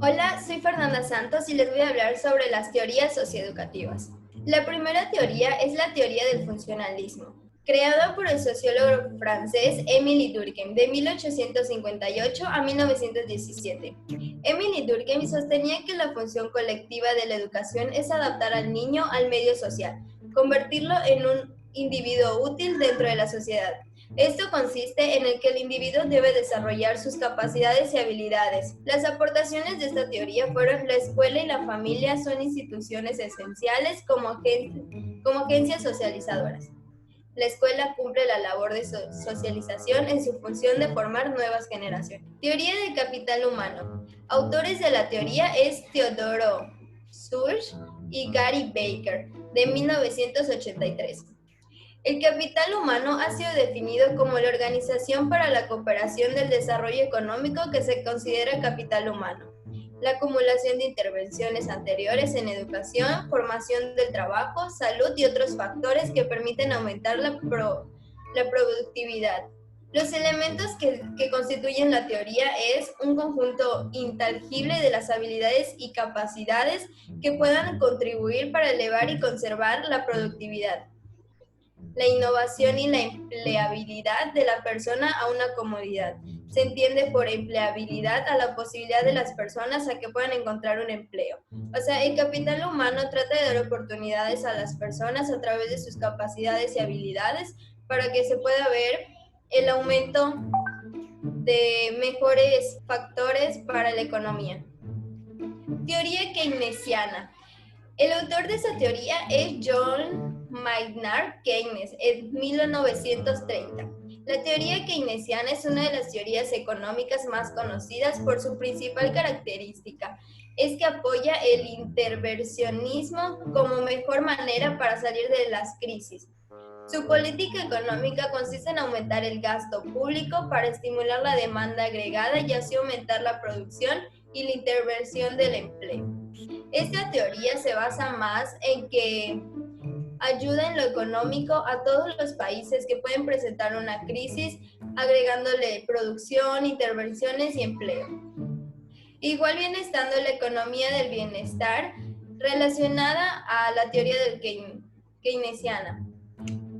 Hola, soy Fernanda Santos y les voy a hablar sobre las teorías socioeducativas. La primera teoría es la teoría del funcionalismo, creada por el sociólogo francés Émile Durkheim de 1858 a 1917. Émile Durkheim sostenía que la función colectiva de la educación es adaptar al niño al medio social, convertirlo en un individuo útil dentro de la sociedad. Esto consiste en el que el individuo debe desarrollar sus capacidades y habilidades. Las aportaciones de esta teoría fueron la escuela y la familia son instituciones esenciales como agencias socializadoras. La escuela cumple la labor de socialización en su función de formar nuevas generaciones. Teoría del capital humano. Autores de la teoría es Teodoro Schultz y Gary Baker, de 1983. El capital humano ha sido definido como la organización para la cooperación del desarrollo económico que se considera capital humano. La acumulación de intervenciones anteriores en educación, formación del trabajo, salud y otros factores que permiten aumentar la productividad. Los elementos que constituyen la teoría es un conjunto intangible de las habilidades y capacidades que puedan contribuir para elevar y conservar la productividad, la innovación y la empleabilidad de la persona a una comodidad. Se entiende por empleabilidad a la posibilidad de las personas a que puedan encontrar un empleo. O sea, el capital humano trata de dar oportunidades a las personas a través de sus capacidades y habilidades para que se pueda ver el aumento de mejores factores para la economía. Teoría keynesiana. El autor de esa teoría es John Maynard Keynes, en 1930. La teoría keynesiana es una de las teorías económicas más conocidas por su principal característica, es que apoya el intervencionismo como mejor manera para salir de las crisis. Su política económica consiste en aumentar el gasto público para estimular la demanda agregada y así aumentar la producción y la intervención del empleo. Esta teoría se basa más en que ayuda en lo económico a todos los países que pueden presentar una crisis, agregándole producción, intervenciones y empleo. Igual viene estando la economía del bienestar relacionada a la teoría del keynesiana.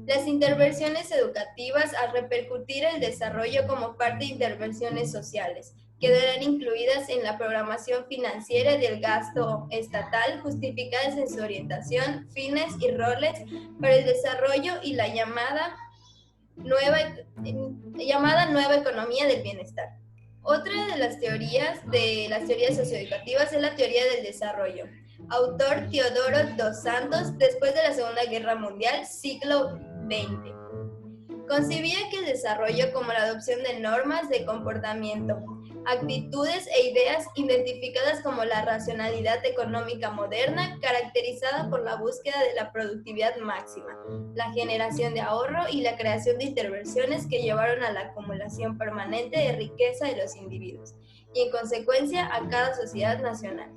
Las intervenciones educativas al repercutir el desarrollo como parte de intervenciones sociales quedarán incluidas en la programación financiera del gasto estatal, justificadas en su orientación, fines y roles para el desarrollo y la nueva economía del bienestar. Otra de las teorías socioeducativas es la teoría del desarrollo. Autor Teodoro dos Santos, después de la Segunda Guerra Mundial, siglo XX. Concibía que el desarrollo como la adopción de normas de comportamiento, actitudes e ideas identificadas como la racionalidad económica moderna, caracterizada por la búsqueda de la productividad máxima, la generación de ahorro y la creación de intervenciones que llevaron a la acumulación permanente de riqueza de los individuos y en consecuencia a cada sociedad nacional.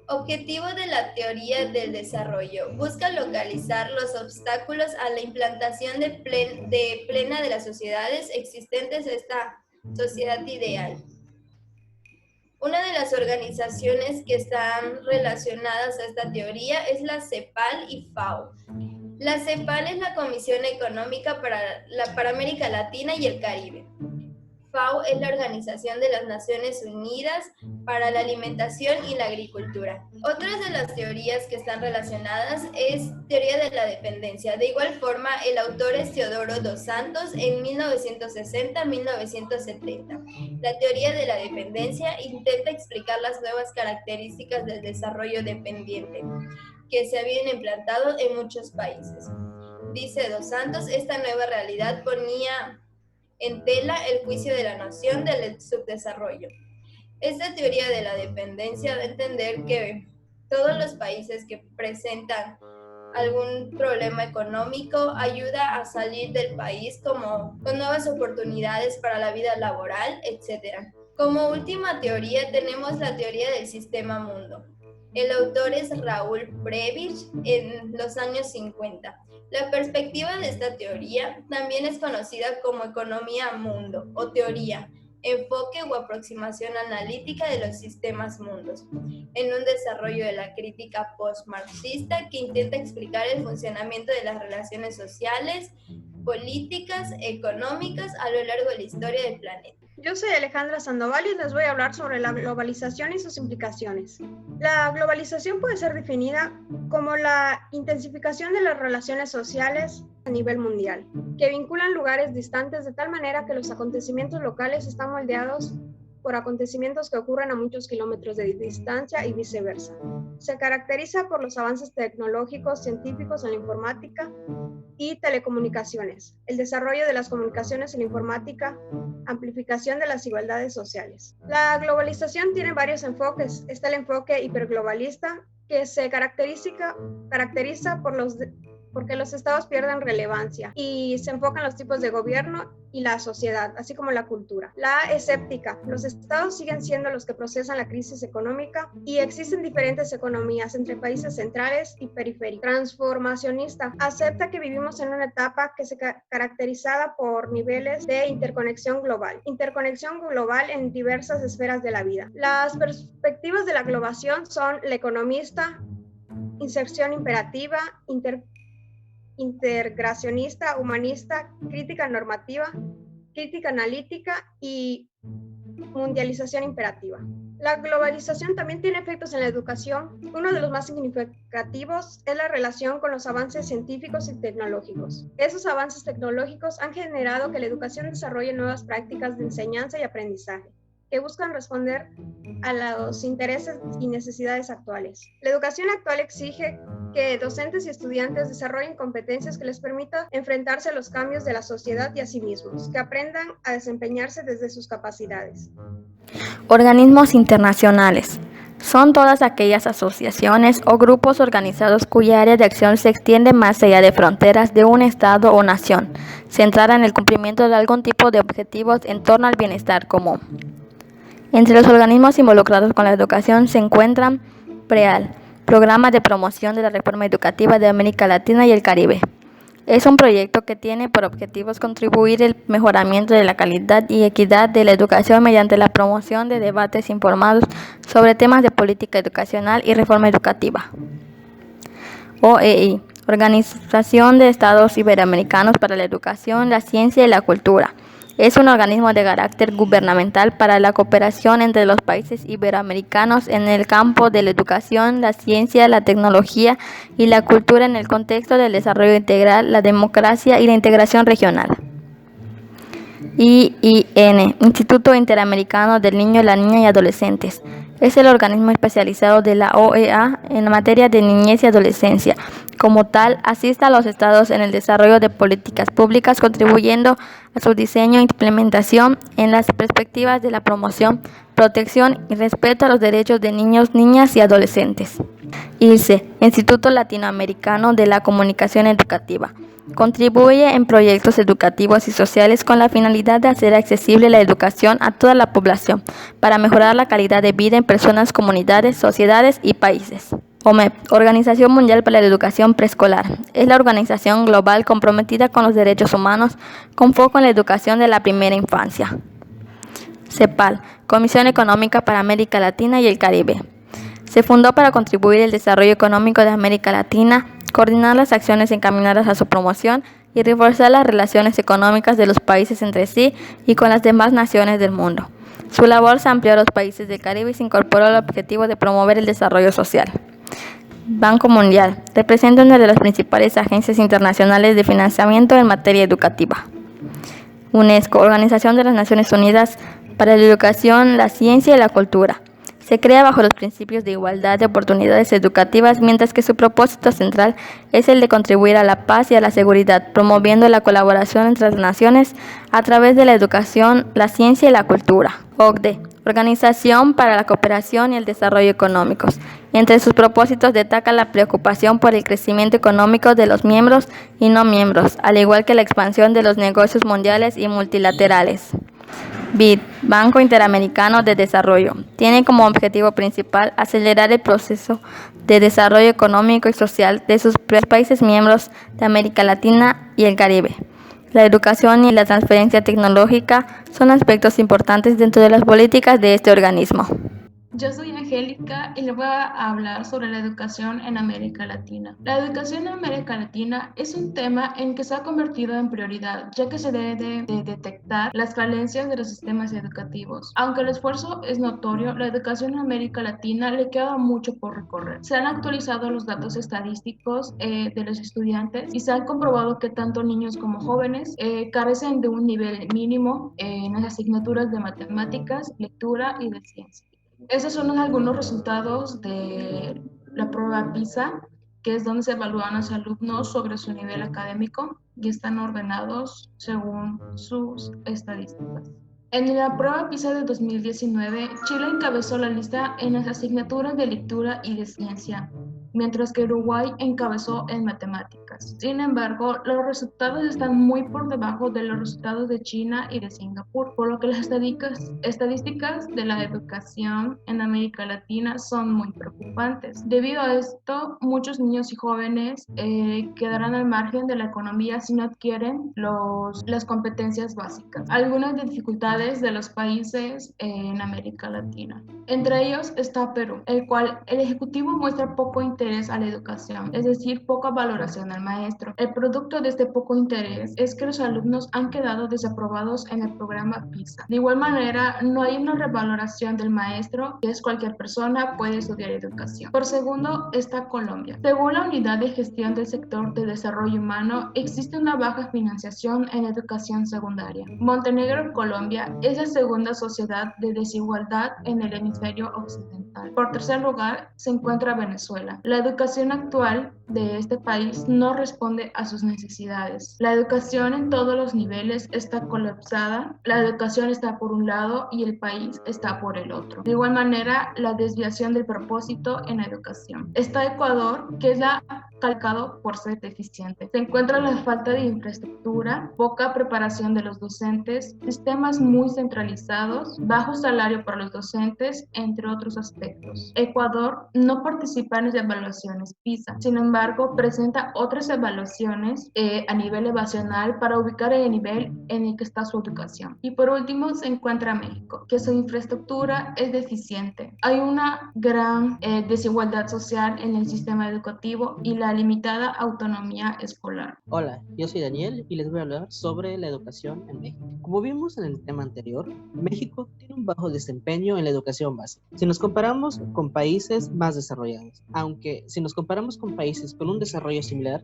Objetivo de la teoría del desarrollo. Busca localizar los obstáculos a la implantación plena de las sociedades existentes de esta sociedad ideal. Una de las organizaciones que están relacionadas a esta teoría es la CEPAL y FAO. La CEPAL es la Comisión Económica para América Latina y el Caribe. FAO es la Organización de las Naciones Unidas para la Alimentación y la Agricultura. Otras de las teorías que están relacionadas es teoría de la dependencia. De igual forma, el autor es Teodoro dos Santos en 1960-1970. La teoría de la dependencia intenta explicar las nuevas características del desarrollo dependiente que se habían implantado en muchos países. Dice dos Santos, esta nueva realidad ponía en tela el juicio de la noción del subdesarrollo. Esta teoría de la dependencia da a entender que todos los países que presentan algún problema económico ayuda a salir del país como con nuevas oportunidades para la vida laboral, etc. Como última teoría tenemos la teoría del sistema mundo. El autor es Raúl Prebisch en los años 50. La perspectiva de esta teoría también es conocida como economía mundo o teoría enfoque o aproximación analítica de los sistemas mundos, en un desarrollo de la crítica post-marxista que intenta explicar el funcionamiento de las relaciones sociales, políticas, económicas a lo largo de la historia del planeta. Yo soy Alejandra Sandoval y les voy a hablar sobre la globalización y sus implicaciones. La globalización puede ser definida como la intensificación de las relaciones sociales a nivel mundial, que vinculan lugares distantes de tal manera que los acontecimientos locales están moldeados por acontecimientos que ocurren a muchos kilómetros de distancia y viceversa. Se caracteriza por los avances tecnológicos, científicos en la informática y telecomunicaciones, el desarrollo de las comunicaciones en la informática, amplificación de las desigualdades sociales. La globalización tiene varios enfoques. Está el enfoque hiperglobalista, que se caracteriza porque los estados pierden relevancia y se enfocan los tipos de gobierno y la sociedad, así como la cultura. La escéptica, los estados siguen siendo los que procesan la crisis económica y existen diferentes economías entre países centrales y periféricos. Transformacionista, acepta que vivimos en una etapa que se caracterizada por niveles de interconexión global en diversas esferas de la vida. Las perspectivas de la globalización son la economista, inserción imperativa, integracionista, humanista, crítica normativa, crítica analítica y mundialización imperativa. La globalización también tiene efectos en la educación. Uno de los más significativos es la relación con los avances científicos y tecnológicos. Esos avances tecnológicos han generado que la educación desarrolle nuevas prácticas de enseñanza y aprendizaje que buscan responder a los intereses y necesidades actuales. La educación actual exige que docentes y estudiantes desarrollen competencias que les permitan enfrentarse a los cambios de la sociedad y a sí mismos, que aprendan a desempeñarse desde sus capacidades. Organismos internacionales. Son todas aquellas asociaciones o grupos organizados cuya área de acción se extiende más allá de fronteras de un estado o nación, centrada en el cumplimiento de algún tipo de objetivos en torno al bienestar común. Entre los organismos involucrados con la educación se encuentran PREAL, Programa de Promoción de la Reforma Educativa de América Latina y el Caribe. Es un proyecto que tiene por objetivos contribuir al mejoramiento de la calidad y equidad de la educación mediante la promoción de debates informados sobre temas de política educacional y reforma educativa. OEI, Organización de Estados Iberoamericanos para la Educación, la Ciencia y la Cultura. Es un organismo de carácter gubernamental para la cooperación entre los países iberoamericanos en el campo de la educación, la ciencia, la tecnología y la cultura en el contexto del desarrollo integral, la democracia y la integración regional. IIN, Instituto Interamericano del Niño, la Niña y Adolescentes. Es el organismo especializado de la OEA en materia de niñez y adolescencia. Como tal, asiste a los estados en el desarrollo de políticas públicas, contribuyendo a su diseño e implementación en las perspectivas de la promoción, protección y respeto a los derechos de niños, niñas y adolescentes. ILCE, Instituto Latinoamericano de la Comunicación Educativa. Contribuye en proyectos educativos y sociales con la finalidad de hacer accesible la educación a toda la población para mejorar la calidad de vida en personas, comunidades, sociedades y países. OMEP, Organización Mundial para la Educación Preescolar. Es la organización global comprometida con los derechos humanos con foco en la educación de la primera infancia. CEPAL, Comisión Económica para América Latina y el Caribe. Se fundó para contribuir al desarrollo económico de América Latina, coordinar las acciones encaminadas a su promoción y reforzar las relaciones económicas de los países entre sí y con las demás naciones del mundo. Su labor se amplió a los países del Caribe y se incorporó al objetivo de promover el desarrollo social. Banco Mundial representa una de las principales agencias internacionales de financiamiento en materia educativa. UNESCO, Organización de las Naciones Unidas para la Educación, la Ciencia y la Cultura. Se crea bajo los principios de igualdad de oportunidades educativas, mientras que su propósito central es el de contribuir a la paz y a la seguridad, promoviendo la colaboración entre las naciones a través de la educación, la ciencia y la cultura. OCDE, Organización para la Cooperación y el Desarrollo Económicos. Entre sus propósitos destaca la preocupación por el crecimiento económico de los miembros y no miembros, al igual que la expansión de los negocios mundiales y multilaterales. BID, Banco Interamericano de Desarrollo, tiene como objetivo principal acelerar el proceso de desarrollo económico y social de sus países miembros de América Latina y el Caribe. La educación y la transferencia tecnológica son aspectos importantes dentro de las políticas de este organismo. Yo soy Angélica y les voy a hablar sobre la educación en América Latina. La educación en América Latina es un tema en que se ha convertido en prioridad, ya que se debe de detectar las falencias de los sistemas educativos. Aunque el esfuerzo es notorio, la educación en América Latina le queda mucho por recorrer. Se han actualizado los datos estadísticos de los estudiantes y se ha comprobado que tanto niños como jóvenes carecen de un nivel mínimo en las asignaturas de matemáticas, lectura y de ciencia. Esos son algunos resultados de la prueba PISA, que es donde se evalúan a los alumnos sobre su nivel académico y están ordenados según sus estadísticas. En la prueba PISA de 2019, Chile encabezó la lista en las asignaturas de lectura y de ciencia, mientras que Uruguay encabezó en matemáticas. Sin embargo, los resultados están muy por debajo de los resultados de China y de Singapur, por lo que las estadísticas de la educación en América Latina son muy preocupantes. Debido a esto, muchos niños y jóvenes quedarán al margen de la economía si no adquieren las competencias básicas. Algunas dificultades de los países en América Latina. Entre ellos está Perú, el cual el Ejecutivo muestra poco interés a la educación, es decir, poca valoración al maestro. El producto de este poco interés es que los alumnos han quedado desaprobados en el programa PISA. De igual manera, no hay una revaloración del maestro, que es cualquier persona puede estudiar educación. Por segundo está Colombia. Según la Unidad de Gestión del Sector de Desarrollo Humano, existe una baja financiación en educación secundaria. Montenegro, Colombia, es la segunda sociedad de desigualdad en el hemisferio occidental. Por tercer lugar, se encuentra Venezuela. La educación actual de este país no responde a sus necesidades. La educación en todos los niveles está colapsada. La educación está por un lado y el país está por el otro. De igual manera, la desviación del propósito en la educación. Está Ecuador, que es calcado por ser deficiente. Se encuentra la falta de infraestructura, poca preparación de los docentes, sistemas muy centralizados, bajo salario para los docentes, entre otros aspectos. Ecuador no participa en las evaluaciones PISA, sin embargo, presenta otras evaluaciones a nivel evaluacional para ubicar el nivel en el que está su educación. Y por último, se encuentra México, que su infraestructura es deficiente. Hay una gran desigualdad social en el sistema educativo y la limitada autonomía escolar. Hola, yo soy Daniel y les voy a hablar sobre la educación en México. Como vimos en el tema anterior, México tiene un bajo desempeño en la educación básica si nos comparamos con países más desarrollados, aunque si nos comparamos con países con un desarrollo similar,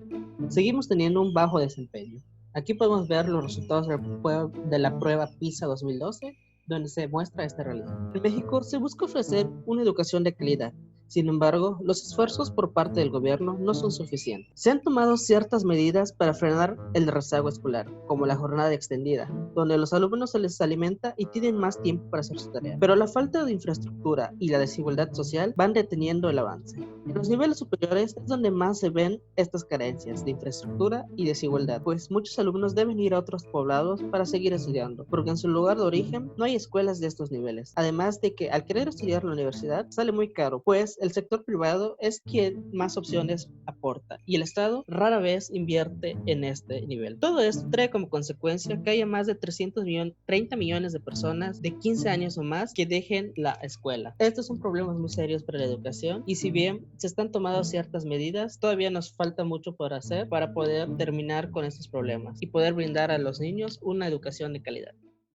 seguimos teniendo un bajo desempeño. Aquí podemos ver los resultados de la prueba PISA 2012, donde se muestra esta realidad. En México se busca ofrecer una educación de calidad. Sin embargo, los esfuerzos por parte del gobierno no son suficientes. Se han tomado ciertas medidas para frenar el rezago escolar, como la jornada extendida, donde a los alumnos se les alimenta y tienen más tiempo para hacer su tarea. Pero la falta de infraestructura y la desigualdad social van deteniendo el avance. En los niveles superiores es donde más se ven estas carencias de infraestructura y desigualdad, pues muchos alumnos deben ir a otros poblados para seguir estudiando, porque en su lugar de origen no hay escuelas de estos niveles. Además de que al querer estudiar en la universidad sale muy caro, pues el sector privado es quien más opciones aporta y el Estado rara vez invierte en este nivel. Todo esto trae como consecuencia que haya más de 30 millones de personas de 15 años o más que dejen la escuela. Estos son problemas muy serios para la educación y si bien se están tomando ciertas medidas, todavía nos falta mucho por hacer para poder terminar con estos problemas y poder brindar a los niños una educación de calidad.